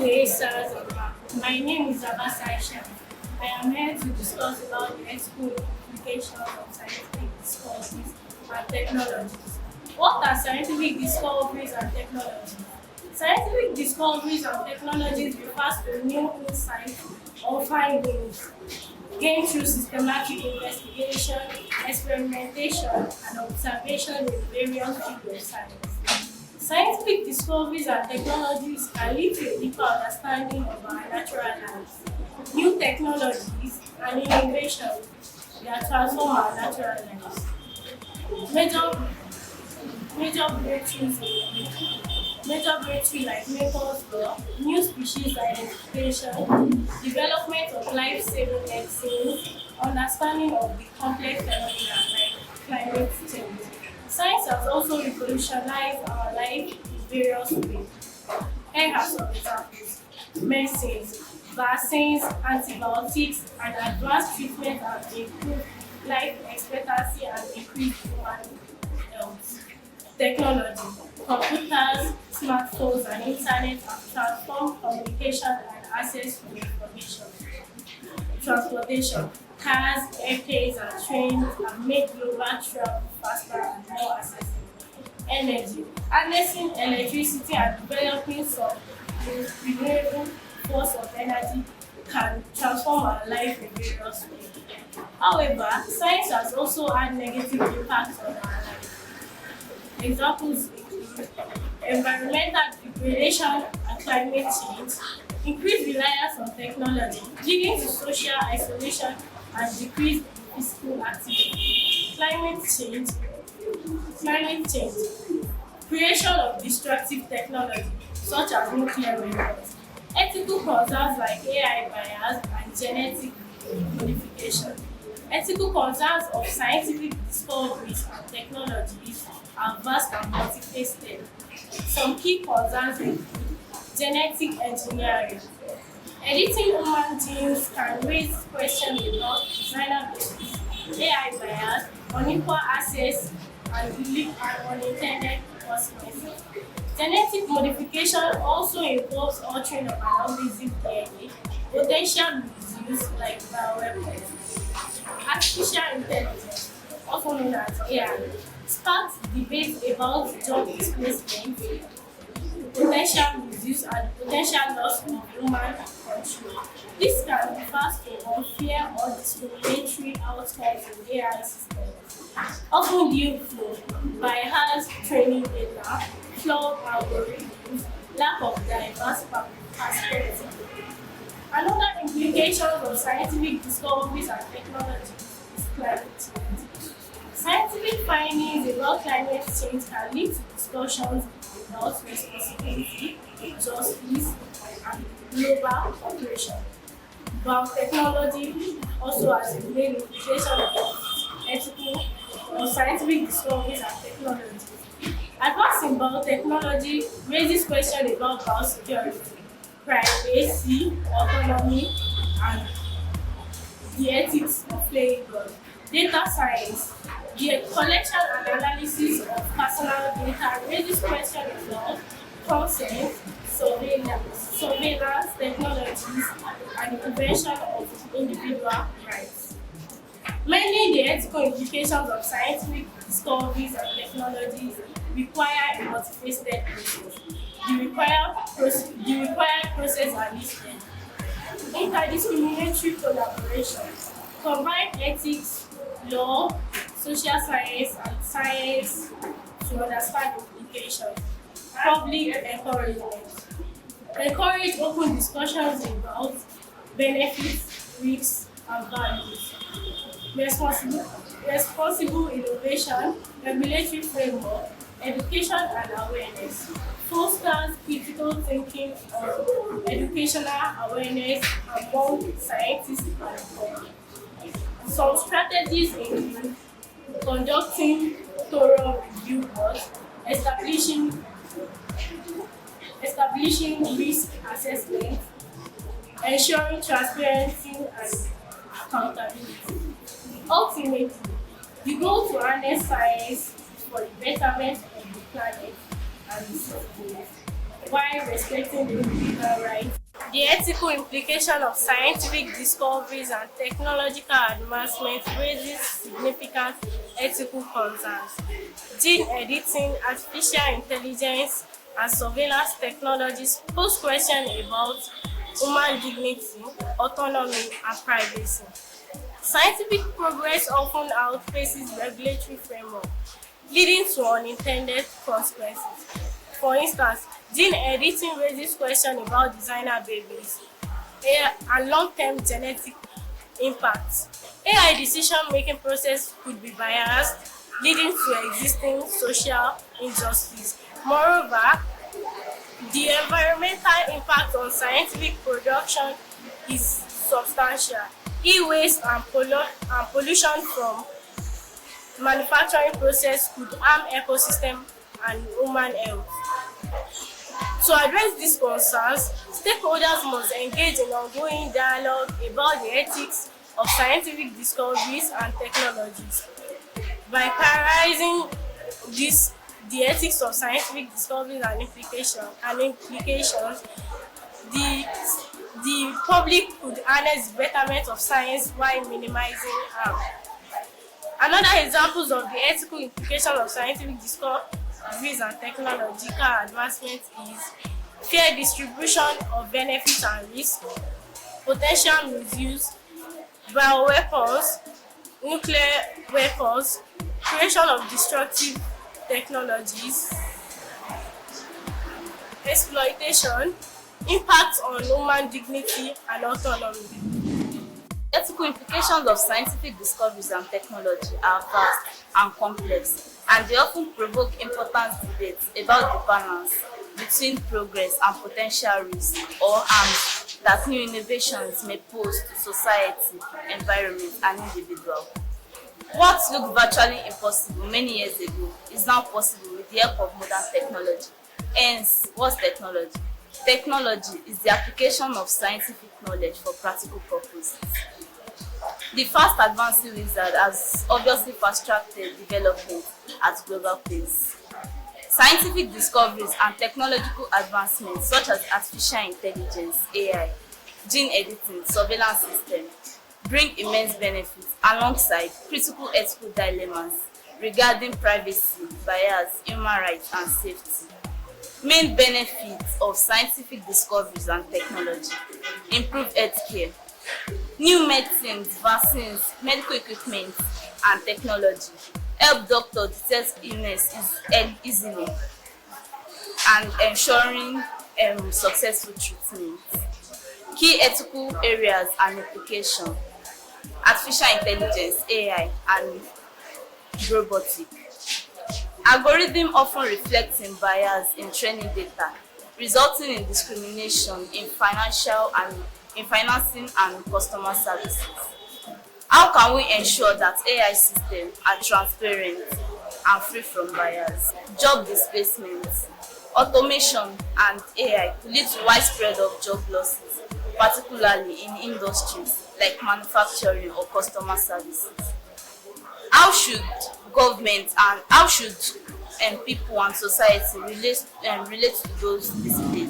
day, sirs. My name is Abbas Aisha. I am here to discuss about the ethical implications of scientific discoveries and technologies. What are scientific discoveries and technologies? Scientific discoveries and technologies refers to new insights or findings gained through systematic investigation, experimentation, and observation in various fields of science. Scientific discoveries and technologies can lead to a deeper understanding of our natural lives. New technologies and innovations that transform our natural lives. Major, major breakthroughs like Maple's law, new species identification, development of life-saving medicines, understanding of the complex phenomena like climate change. Science has also revolutionized our life in various ways. Here are some examples. Medicines, vaccines, antibiotics, and advanced treatment have improved life expectancy and increased human health. Technology, computers, smartphones, and internet have transformed communication and access to information. Transportation, cars, airplanes, and trains have made global travel faster and more accessible. Energy, harnessing electricity and developing some renewable force of energy can transform our life in various ways. However, science has also had negative impacts on our life. Examples include environmental degradation and climate change, increased reliance on technology, leading to social isolation and decreased physical activity. Climate change, creation of destructive technology such as nuclear weapons, ethical concerns like AI bias and genetic modification. Ethical concerns of scientific discoveries and technologies are vast and multifaceted. Some key concerns include genetic engineering. Editing human genes can raise questions about designer basis, AI bias, unequal access, and unintended consequences. Genetic modification also involves altering of an organism DNA, potential misuse like bioweapons. Artificial intelligence, also known as AI, sparks debate about job displacement, potential misuse, and potential loss of human control. This can refer to unfair or discriminatory outcomes in AI systems, often due to biased training data, flawed algorithms, lack of diverse perspectives. Another implication of scientific discoveries and technologies is climate change. Scientific findings about climate change can lead to discussions about responsibility, justice, and global cooperation. Biotechnology also has a main implication of ethical or scientific discoveries and technologies. Advance in biotechnology raises questions about biosecurity, privacy, autonomy, and the ethics of playing God. Data science, the collection and analysis of personal data raises questions about consent, surveillance technologies, and the prevention of individual rights. Mainly, the ethical implications of scientific discoveries and technologies require a multifaceted process. The required process are listed. Interdisciplinary collaboration, combine ethics, law, social science, and science to understand implications. Public encouragement. Encourage open discussions about benefits, risks, and values. Responsible innovation, regulatory framework, education and awareness. Fosters critical thinking on educational awareness among scientists and public. Some strategies include conducting thorough review work, establishing risk assessment, ensuring transparency and accountability. Ultimately, the goal to harness science for the betterment of the planet and the citizens. while respecting individual rights. The ethical implication of scientific discoveries and technological advancements raises significant ethical concerns. Gene editing, artificial intelligence, and surveillance technologies pose questions about human dignity, autonomy, and privacy. Scientific progress often outpaces regulatory framework, leading to unintended consequences. For instance, gene editing raises questions about designer babies and long-term genetic impacts. AI decision-making process could be biased, leading to existing social injustice. Moreover, the environmental impact on scientific production is substantial. E-waste and pollution from manufacturing process could harm ecosystem and human health. To address these concerns, stakeholders must engage in ongoing dialogue about the ethics of scientific discoveries and technologies. By prioritizing the ethics of scientific discoveries and implications, the the public could harness the betterment of science while minimizing harm. Another examples of the ethical implication of scientific discoveries and technological advancements is fair distribution of benefits and risks, potential misuse, bioweapons, nuclear weapons, creation of destructive technologies, exploitation, impact on human dignity and autonomy. Ethical implications of scientific discoveries and technology are vast and complex, and they often provoke important debates about the balance between progress and potential risks or harms that new innovations may pose to society, environment, and individual. What looked virtually impossible many years ago is now possible with the help of modern technology. Hence, what's technology? Technology is the application of scientific knowledge for practical purposes. The fast advancing wizard has obviously fast-tracked development at global pace. Scientific discoveries and technological advancements such as artificial intelligence, AI, gene editing, surveillance systems bring immense benefits alongside critical ethical dilemmas regarding privacy, bias, human rights, and safety. Main benefits of scientific discoveries and technology: improve healthcare. New medicines, vaccines, medical equipment, and technology help doctors detect illness easily and ensuring successful treatment. Key ethical areas and application: artificial intelligence, AI, and robotic. Algorithm often reflecting bias in training data, resulting in discrimination in financing and customer services. How can we ensure that AI systems are transparent and free from bias? Job displacement. Automation and AI could lead to widespread of job losses, particularly in industries like manufacturing or customer services. How should government and how should people and society relate to those displaced?